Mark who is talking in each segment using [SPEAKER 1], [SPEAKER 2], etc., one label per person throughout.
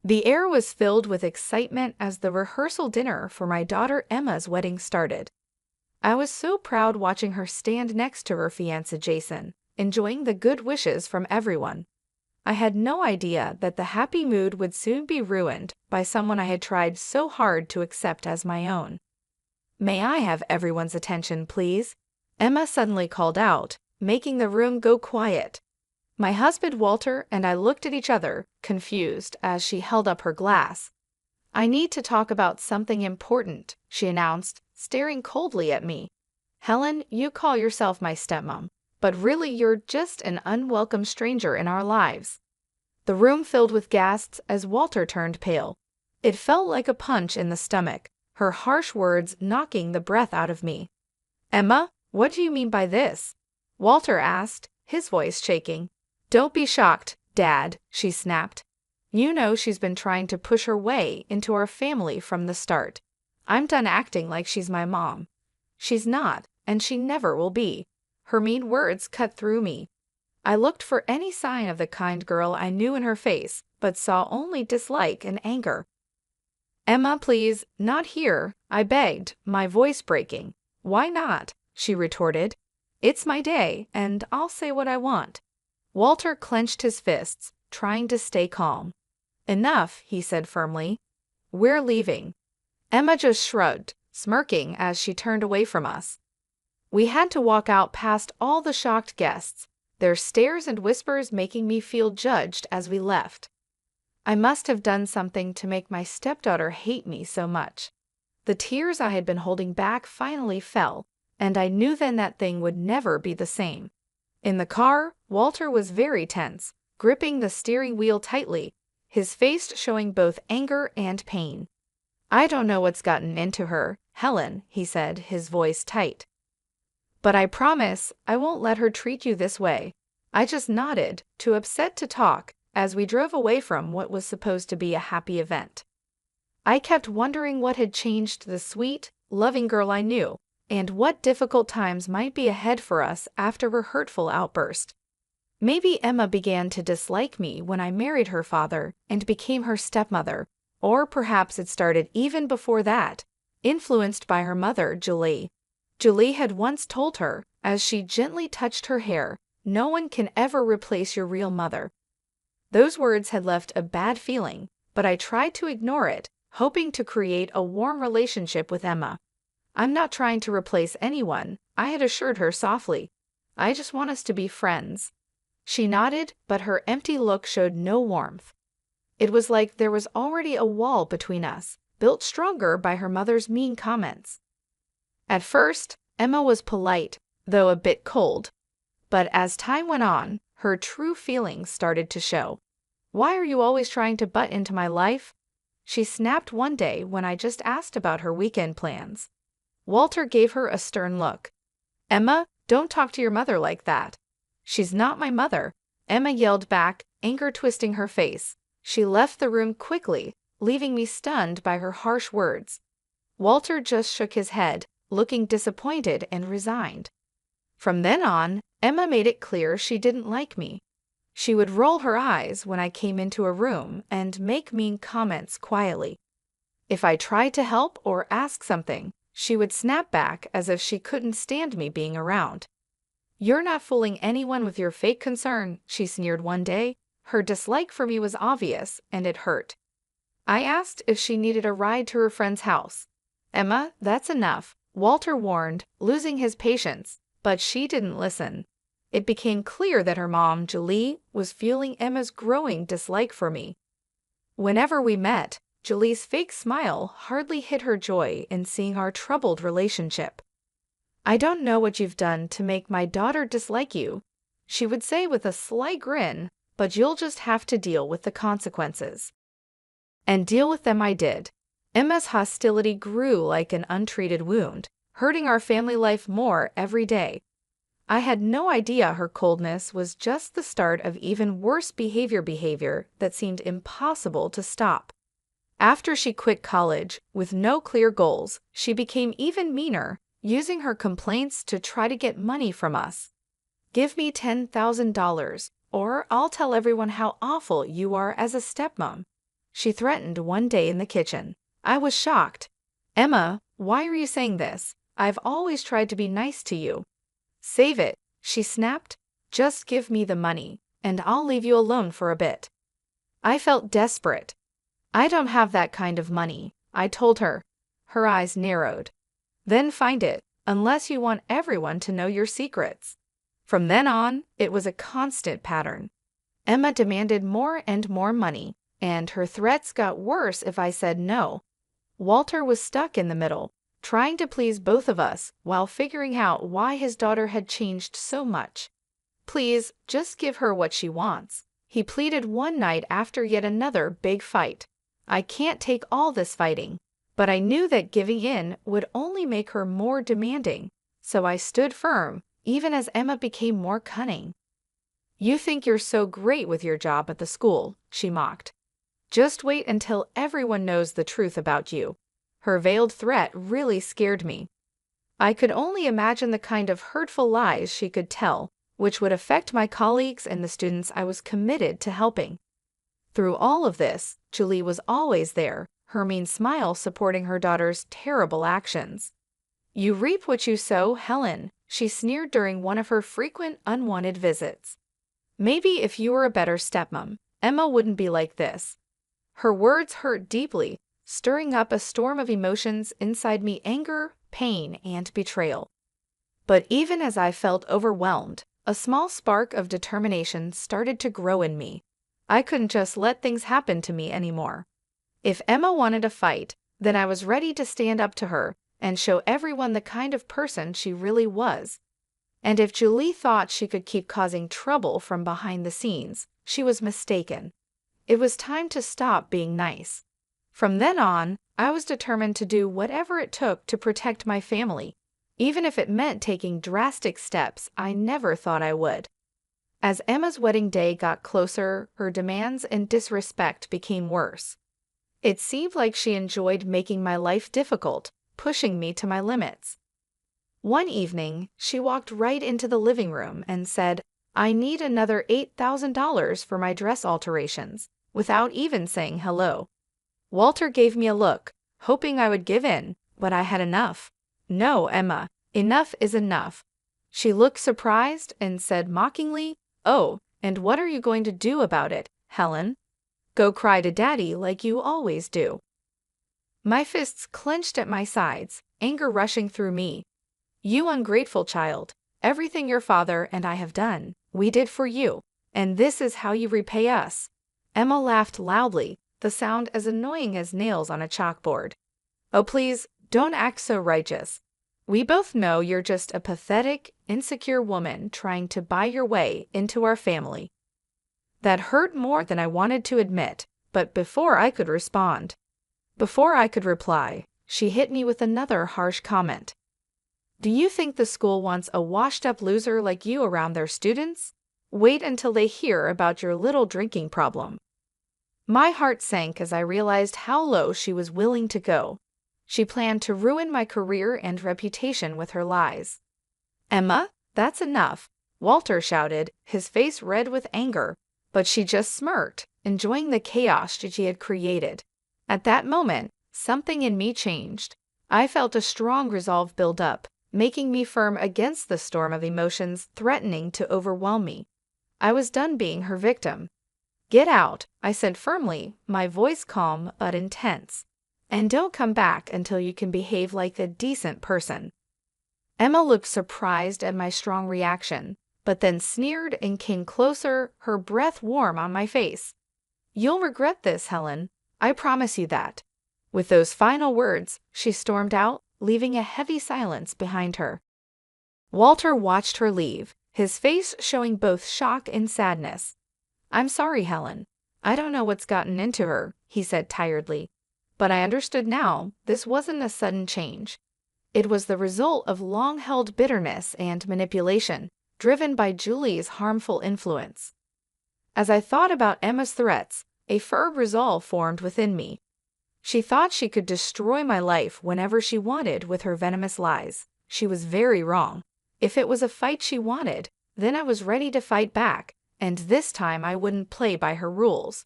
[SPEAKER 1] The air was filled with excitement as the rehearsal dinner for my daughter Emma's wedding started. I was so proud watching her stand next to her fiancé Jason, enjoying the good wishes from everyone. I had no idea that the happy mood would soon be ruined by someone I had tried so hard to accept as my own. "May I have everyone's attention, please?" Emma suddenly called out, making the room go quiet. My husband Walter and I looked at each other, confused, as she held up her glass. "I need to talk about something important," she announced, staring coldly at me. "Helen, you call yourself my stepmom, but really you're just an unwelcome stranger in our lives." The room filled with gasps as Walter turned pale. It felt like a punch in the stomach, her harsh words knocking the breath out of me. "Emma, what do you mean by this?" Walter asked, his voice shaking. "Don't be shocked, Dad," she snapped. "You know she's been trying to push her way into our family from the start. I'm done acting like she's my mom. She's not, and she never will be." Her mean words cut through me. I looked for any sign of the kind girl I knew in her face, but saw only dislike and anger. "Emma, please, not here," I begged, my voice breaking. "Why not?" she retorted. "It's my day, and I'll say what I want." Walter clenched his fists, trying to stay calm. "Enough," he said firmly. "We're leaving." Emma just shrugged, smirking as she turned away from us. We had to walk out past all the shocked guests, their stares and whispers making me feel judged as we left. I must have done something to make my stepdaughter hate me so much. The tears I had been holding back finally fell, and I knew then that thing would never be the same. In the car, Walter was very tense, gripping the steering wheel tightly, his face showing both anger and pain. "I don't know what's gotten into her, Helen," he said, his voice tight. "But I promise I won't let her treat you this way." I just nodded, too upset to talk, as we drove away from what was supposed to be a happy event. I kept wondering what had changed the sweet, loving girl I knew, and what difficult times might be ahead for us after her hurtful outburst. Maybe Emma began to dislike me when I married her father and became her stepmother, or perhaps it started even before that, influenced by her mother, Julie. Julie had once told her, as she gently touched her hair, "No one can ever replace your real mother." Those words had left a bad feeling, but I tried to ignore it, hoping to create a warm relationship with Emma. "I'm not trying to replace anyone," I had assured her softly. "I just want us to be friends." She nodded, but her empty look showed no warmth. It was like there was already a wall between us, built stronger by her mother's mean comments. At first, Emma was polite, though a bit cold. But as time went on, her true feelings started to show. "Why are you always trying to butt into my life?" she snapped one day when I just asked about her weekend plans. Walter gave her a stern look. "Emma, don't talk to your mother like that." "She's not my mother," Emma yelled back, anger twisting her face. She left the room quickly, leaving me stunned by her harsh words. Walter just shook his head, looking disappointed and resigned. From then on, Emma made it clear she didn't like me. She would roll her eyes when I came into a room and make mean comments quietly. If I tried to help or ask something, she would snap back as if she couldn't stand me being around. "You're not fooling anyone with your fake concern," she sneered one day. Her dislike for me was obvious, and it hurt. I asked if she needed a ride to her friend's house. "Emma, that's enough," Walter warned, losing his patience, but she didn't listen. It became clear that her mom, Julie, was fueling Emma's growing dislike for me. Whenever we met, Julie's fake smile hardly hid her joy in seeing our troubled relationship. "I don't know what you've done to make my daughter dislike you," she would say with a slight grin, "but you'll just have to deal with the consequences." And deal with them I did. Emma's hostility grew like an untreated wound, hurting our family life more every day. I had no idea her coldness was just the start of even worse behavior that seemed impossible to stop. After she quit college, with no clear goals, she became even meaner, using her complaints to try to get money from us. "Give me $10,000, or I'll tell everyone how awful you are as a stepmom," she threatened one day in the kitchen. I was shocked. Emma, why are you saying this? I've always tried to be nice to you. Save it, she snapped. Just give me the money, and I'll leave you alone for a bit. I felt desperate. I don't have that kind of money, I told her. Her eyes narrowed. Then find it, unless you want everyone to know your secrets. From then on, it was a constant pattern. Emma demanded more and more money, and her threats got worse if I said no. Walter was stuck in the middle, trying to please both of us while figuring out why his daughter had changed so much. Please, just give her what she wants, he pleaded one night after yet another big fight. I can't take all this fighting, but I knew that giving in would only make her more demanding, so I stood firm, even as Emma became more cunning. You think you're so great with your job at the school, she mocked. Just wait until everyone knows the truth about you. Her veiled threat really scared me. I could only imagine the kind of hurtful lies she could tell, which would affect my colleagues and the students I was committed to helping. Through all of this, Julie was always there, her mean smile supporting her daughter's terrible actions. You reap what you sow, Helen, she sneered during one of her frequent unwanted visits. Maybe if you were a better stepmom, Emma wouldn't be like this. Her words hurt deeply, stirring up a storm of emotions inside me: anger, pain, and betrayal. But even as I felt overwhelmed, a small spark of determination started to grow in me. I couldn't just let things happen to me anymore. If Emma wanted a fight, then I was ready to stand up to her and show everyone the kind of person she really was. And if Julie thought she could keep causing trouble from behind the scenes, she was mistaken. It was time to stop being nice. From then on, I was determined to do whatever it took to protect my family, even if it meant taking drastic steps I never thought I would. As Emma's wedding day got closer, her demands and disrespect became worse. It seemed like she enjoyed making my life difficult, pushing me to my limits. One evening, she walked right into the living room and said, "I need another $8,000 for my dress alterations," without even saying hello. Walter gave me a look, hoping I would give in, but I had enough. No, Emma, enough is enough. She looked surprised and said mockingly, "Oh, and what are you going to do about it, Helen? Go cry to Daddy like you always do." My fists clenched at my sides, anger rushing through me. You ungrateful child, everything your father and I have done, we did for you, and this is how you repay us. Emma laughed loudly, the sound as annoying as nails on a chalkboard. Oh, please, don't act so righteous. We both know you're just a pathetic, insecure woman trying to buy your way into our family. That hurt more than I wanted to admit, but before I could reply, she hit me with another harsh comment. Do you think the school wants a washed-up loser like you around their students? Wait until they hear about your little drinking problem. My heart sank as I realized how low she was willing to go. She planned to ruin my career and reputation with her lies. Emma, that's enough, Walter shouted, his face red with anger, but she just smirked, enjoying the chaos she had created. At that moment, something in me changed. I felt a strong resolve build up, making me firm against the storm of emotions threatening to overwhelm me. I was done being her victim. Get out, I said firmly, my voice calm but intense. And don't come back until you can behave like a decent person. Emma looked surprised at my strong reaction, but then sneered and came closer, her breath warm on my face. You'll regret this, Helen. I promise you that. With those final words, she stormed out, leaving a heavy silence behind her. Walter watched her leave, his face showing both shock and sadness. I'm sorry, Helen. I don't know what's gotten into her, he said tiredly. But I understood now, this wasn't a sudden change. It was the result of long-held bitterness and manipulation, driven by Julie's harmful influence. As I thought about Emma's threats, a firm resolve formed within me. She thought she could destroy my life whenever she wanted with her venomous lies. She was very wrong. If it was a fight she wanted, then I was ready to fight back, and this time I wouldn't play by her rules.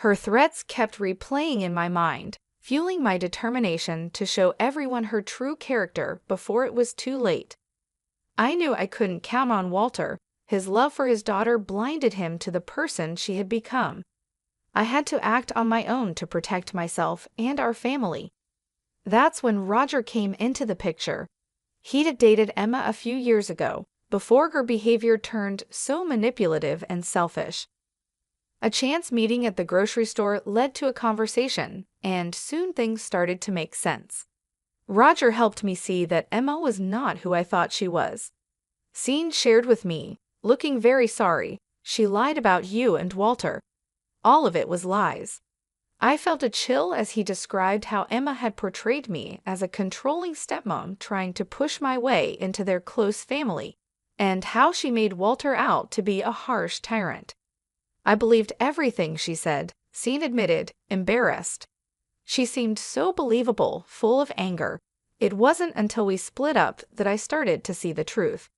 [SPEAKER 1] Her threats kept replaying in my mind, fueling my determination to show everyone her true character before it was too late. I knew I couldn't count on Walter. His love for his daughter blinded him to the person she had become. I had to act on my own to protect myself and our family. That's when Roger came into the picture. He'd dated Emma a few years ago, before her behavior turned so manipulative and selfish. A chance meeting at the grocery store led to a conversation, and soon things started to make sense. Roger helped me see that Emma was not who I thought she was. Sean shared with me, looking very sorry, "She lied about you and Walter. All of it was lies." I felt a chill as he described how Emma had portrayed me as a controlling stepmom trying to push my way into their close family, and how she made Walter out to be a harsh tyrant. I believed everything she said, Sean admitted, embarrassed. She seemed so believable, full of anger. It wasn't until we split up that I started to see the truth.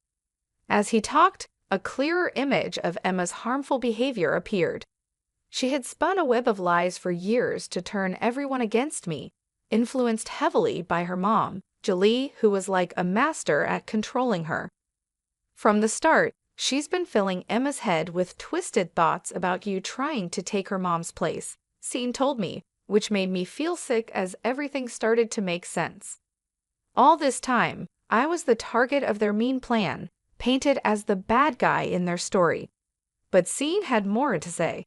[SPEAKER 1] As he talked, a clearer image of Emma's harmful behavior appeared. She had spun a web of lies for years to turn everyone against me, influenced heavily by her mom, Julie, who was like a master at controlling her. From the start, she's been filling Emma's head with twisted thoughts about you trying to take her mom's place, Sean told me, which made me feel sick as everything started to make sense. All this time, I was the target of their mean plan, painted as the bad guy in their story. But Sean had more to say.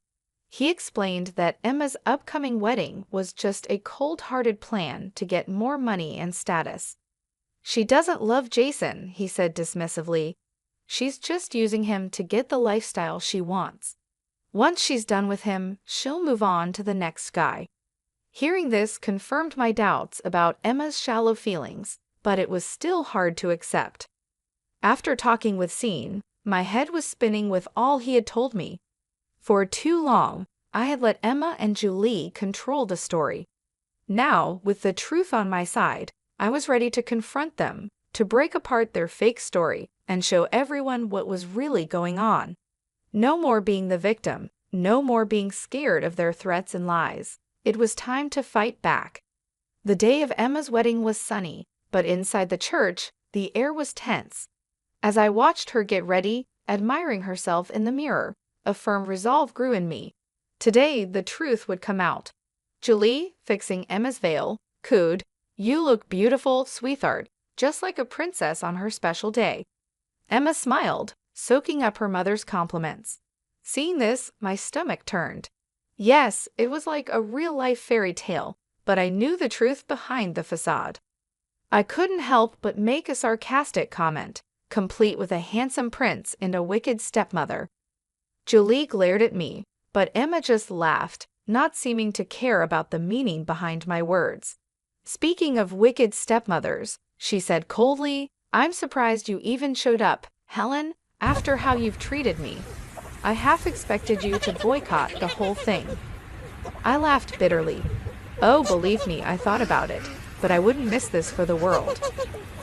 [SPEAKER 1] He explained that Emma's upcoming wedding was just a cold-hearted plan to get more money and status. "She doesn't love Jason," he said dismissively. "She's just using him to get the lifestyle she wants. Once she's done with him, she'll move on to the next guy." Hearing this confirmed my doubts about Emma's shallow feelings, but it was still hard to accept. After talking with Sean, my head was spinning with all he had told me. For too long, I had let Emma and Julie control the story. Now, with the truth on my side, I was ready to confront them, to break apart their fake story, and show everyone what was really going on. No more being the victim, no more being scared of their threats and lies. It was time to fight back. The day of Emma's wedding was sunny, but inside the church, the air was tense. As I watched her get ready, admiring herself in the mirror, a firm resolve grew in me. Today, the truth would come out. Julie, fixing Emma's veil, cooed, "You look beautiful, sweetheart, just like a princess on her special day." Emma smiled, soaking up her mother's compliments. Seeing this, my stomach turned. Yes, it was like a real-life fairy tale, but I knew the truth behind the facade. I couldn't help but make a sarcastic comment, complete with a handsome prince and a wicked stepmother. Julie glared at me, but Emma just laughed, not seeming to care about the meaning behind my words. "Speaking of wicked stepmothers," she said coldly, "I'm surprised you even showed up, Helen, after how you've treated me. I half expected you to boycott the whole thing." I laughed bitterly. "Oh, believe me, I thought about it, but I wouldn't miss this for the world."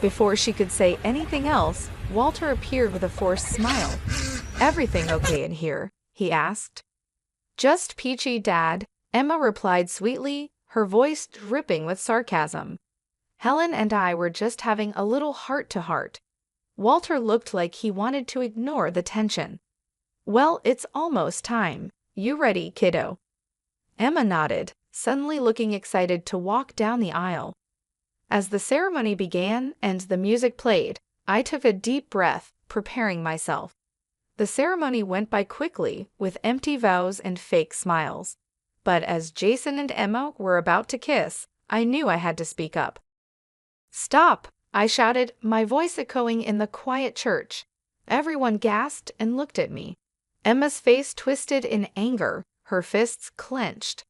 [SPEAKER 1] Before she could say anything else, Walter appeared with a forced smile. "Everything okay in here?" he asked. "Just peachy, Dad," Emma replied sweetly, her voice dripping with sarcasm. "Helen and I were just having a little heart-to-heart." Walter looked like he wanted to ignore the tension. "Well, it's almost time. You ready, kiddo?" Emma nodded, suddenly looking excited to walk down the aisle. As the ceremony began and the music played, I took a deep breath, preparing myself. The ceremony went by quickly, with empty vows and fake smiles. But as Jason and Emma were about to kiss, I knew I had to speak up. "Stop!" I shouted, my voice echoing in the quiet church. Everyone gasped and looked at me. Emma's face twisted in anger, her fists clenched.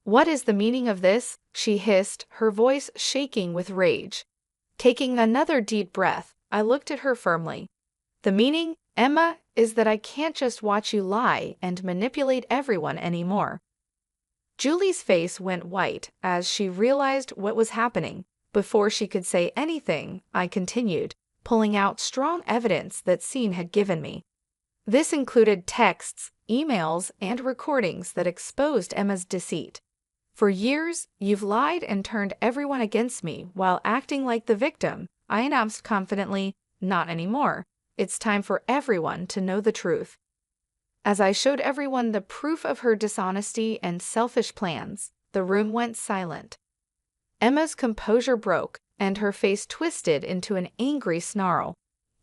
[SPEAKER 1] "What is the meaning of this?" she hissed, her voice shaking with rage. Taking another deep breath, I looked at her firmly. "The meaning, Emma, is that I can't just watch you lie and manipulate everyone anymore." Julie's face went white as she realized what was happening. Before she could say anything, I continued, pulling out strong evidence that Sean had given me. This included texts, emails, and recordings that exposed Emma's deceit. For years, you've lied and turned everyone against me while acting like the victim, I announced confidently. Not anymore. It's time for everyone to know the truth. As I showed everyone the proof of her dishonesty and selfish plans, the room went silent. Emma's composure broke, and her face twisted into an angry snarl.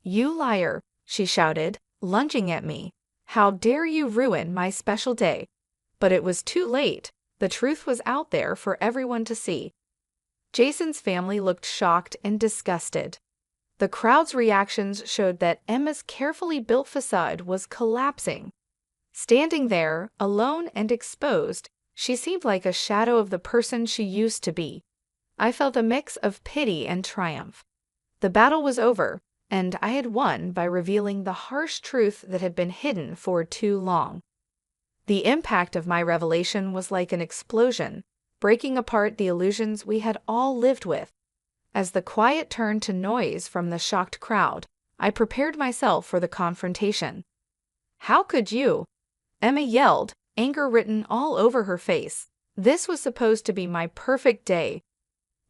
[SPEAKER 1] "You liar," she shouted, lunging at me. "How dare you ruin my special day?" But it was too late. The truth was out there for everyone to see. Jason's family looked shocked and disgusted. The crowd's reactions showed that Emma's carefully built facade was collapsing. Standing there, alone and exposed, she seemed like a shadow of the person she used to be. I felt a mix of pity and triumph. The battle was over, and I had won by revealing the harsh truth that had been hidden for too long. The impact of my revelation was like an explosion, breaking apart the illusions we had all lived with. As the quiet turned to noise from the shocked crowd, I prepared myself for the confrontation. "How could you?" Emma yelled, anger written all over her face. "This was supposed to be my perfect day."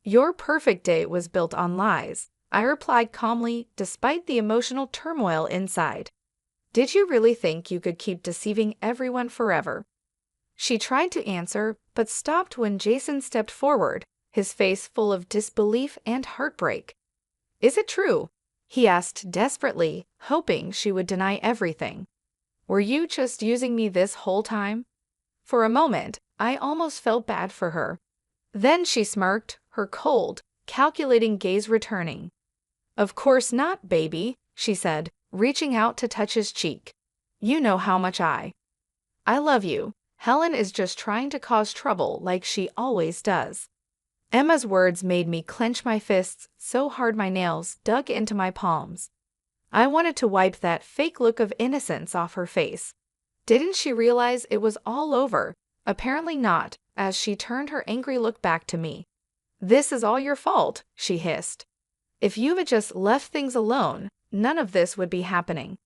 [SPEAKER 1] "Your perfect day was built on lies," I replied calmly, despite the emotional turmoil inside. "Did you really think you could keep deceiving everyone forever?" She tried to answer, but stopped when Jason stepped forward, his face full of disbelief and heartbreak. "Is it true?" he asked desperately, hoping she would deny everything. "Were you just using me this whole time?" For a moment, I almost felt bad for her. Then she smirked, her cold, calculating gaze returning. "Of course not, baby," she said, reaching out to touch his cheek. "You know how much I love you. Helen is just trying to cause trouble like she always does." Emma's words made me clench my fists so hard my nails dug into my palms. I wanted to wipe that fake look of innocence off her face. Didn't she realize it was all over? Apparently not, as she turned her angry look back to me. "This is all your fault," she hissed. "If you had just left things alone, none of this would be happening."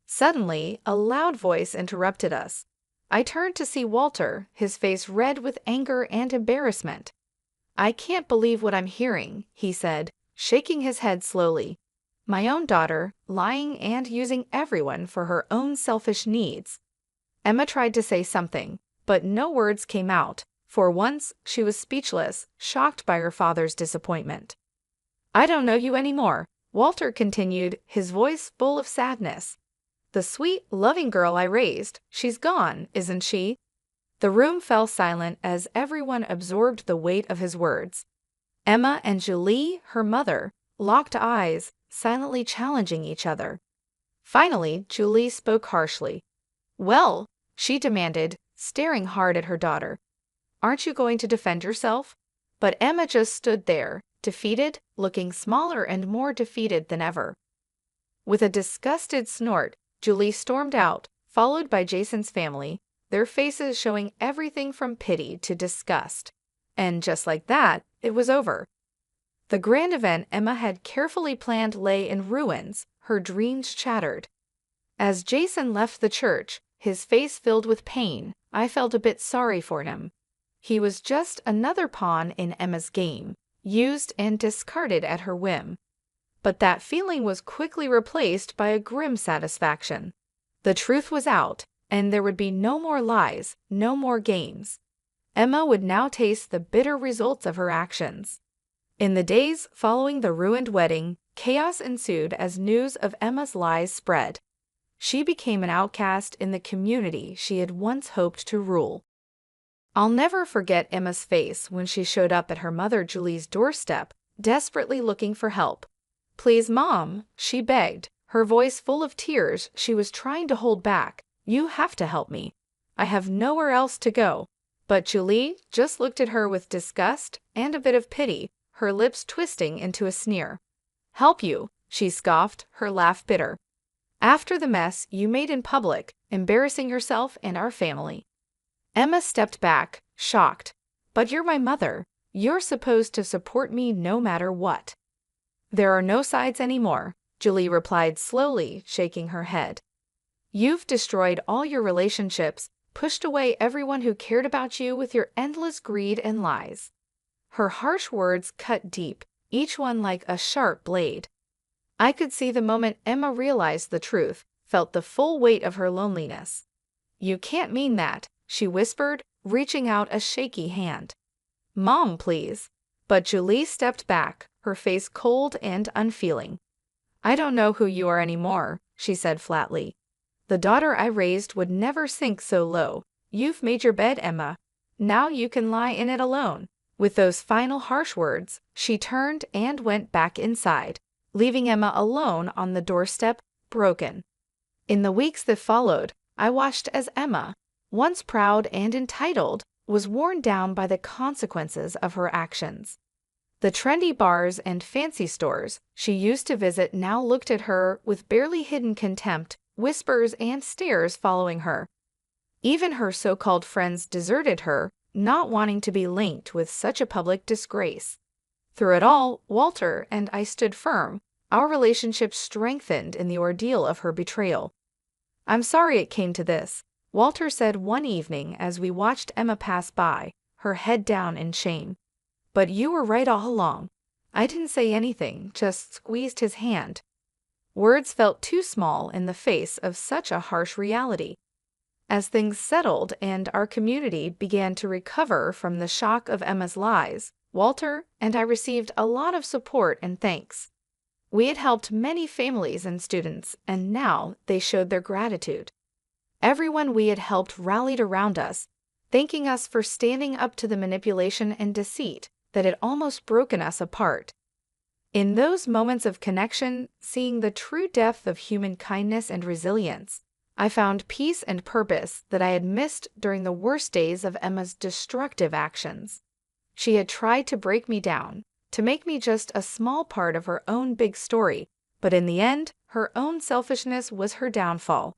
[SPEAKER 1] Suddenly, a loud voice interrupted us. I turned to see Walter, his face red with anger and embarrassment. "I can't believe what I'm hearing," he said, shaking his head slowly. "My own daughter, lying and using everyone for her own selfish needs." Emma tried to say something, but no words came out. For once, she was speechless, shocked by her father's disappointment. "I don't know you anymore," Walter continued, his voice full of sadness. "The sweet, loving girl I raised, she's gone, isn't she?" The room fell silent as everyone absorbed the weight of his words. Emma and Julie, her mother, locked eyes, silently challenging each other. Finally, Julie spoke harshly. "Well," she demanded, staring hard at her daughter, "aren't you going to defend yourself?" But Emma just stood there, defeated, looking smaller and more defeated than ever. With a disgusted snort, Julie stormed out, followed by Jason's family, their faces showing everything from pity to disgust. And just like that, it was over. The grand event Emma had carefully planned lay in ruins, her dreams shattered. As Jason left the church, his face filled with pain, I felt a bit sorry for him. He was just another pawn in Emma's game, used and discarded at her whim. But that feeling was quickly replaced by a grim satisfaction. The truth was out, and there would be no more lies, no more games. Emma would now taste the bitter results of her actions. In the days following the ruined wedding, chaos ensued as news of Emma's lies spread. She became an outcast in the community she had once hoped to rule. I'll never forget Emma's face when she showed up at her mother Julie's doorstep, desperately looking for help. "Please, Mom," she begged, her voice full of tears she was trying to hold back. "You have to help me. I have nowhere else to go." But Julie just looked at her with disgust and a bit of pity, her lips twisting into a sneer. "Help you," she scoffed, her laugh bitter. "After the mess you made in public, embarrassing yourself and our family." Emma stepped back, shocked. "But you're my mother. You're supposed to support me no matter what." "There are no sides anymore," Julie replied slowly, shaking her head. You've destroyed all your relationships, pushed away everyone who cared about you with your endless greed and lies." Her harsh words cut deep, each one like a sharp blade. I could see the moment Emma realized the truth, felt the full weight of her loneliness. "You can't mean that," she whispered, reaching out a shaky hand. "Mom, please." But Julie stepped back, her face cold and unfeeling. "I don't know who you are anymore," she said flatly. "The daughter I raised would never sink so low. You've made your bed, Emma. Now you can lie in it alone." With those final harsh words, she turned and went back inside, leaving Emma alone on the doorstep, broken. In the weeks that followed, I watched as Emma, once proud and entitled, was worn down by the consequences of her actions. The trendy bars and fancy stores she used to visit now looked at her with barely hidden contempt, whispers and stares following her. Even her so-called friends deserted her, not wanting to be linked with such a public disgrace. Through it all, Walter and I stood firm, our relationship strengthened in the ordeal of her betrayal. "I'm sorry it came to this," Walter said one evening as we watched Emma pass by, her head down in shame. "But you were right all along." I didn't say anything, just squeezed his hand. Words felt too small in the face of such a harsh reality. As things settled and our community began to recover from the shock of Emma's lies, Walter and I received a lot of support and thanks. We had helped many families and students, and now they showed their gratitude. Everyone we had helped rallied around us, thanking us for standing up to the manipulation and deceit that had almost broken us apart. In those moments of connection, seeing the true depth of human kindness and resilience, I found peace and purpose that I had missed during the worst days of Emma's destructive actions. She had tried to break me down, to make me just a small part of her own big story, but in the end, her own selfishness was her downfall.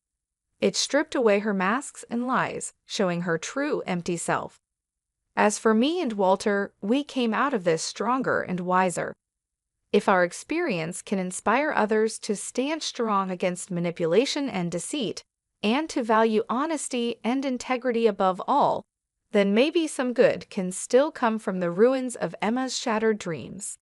[SPEAKER 1] It stripped away her masks and lies, showing her true empty self. As for me and Walter, we came out of this stronger and wiser. If our experience can inspire others to stand strong against manipulation and deceit, and to value honesty and integrity above all, then maybe some good can still come from the ruins of Emma's shattered dreams.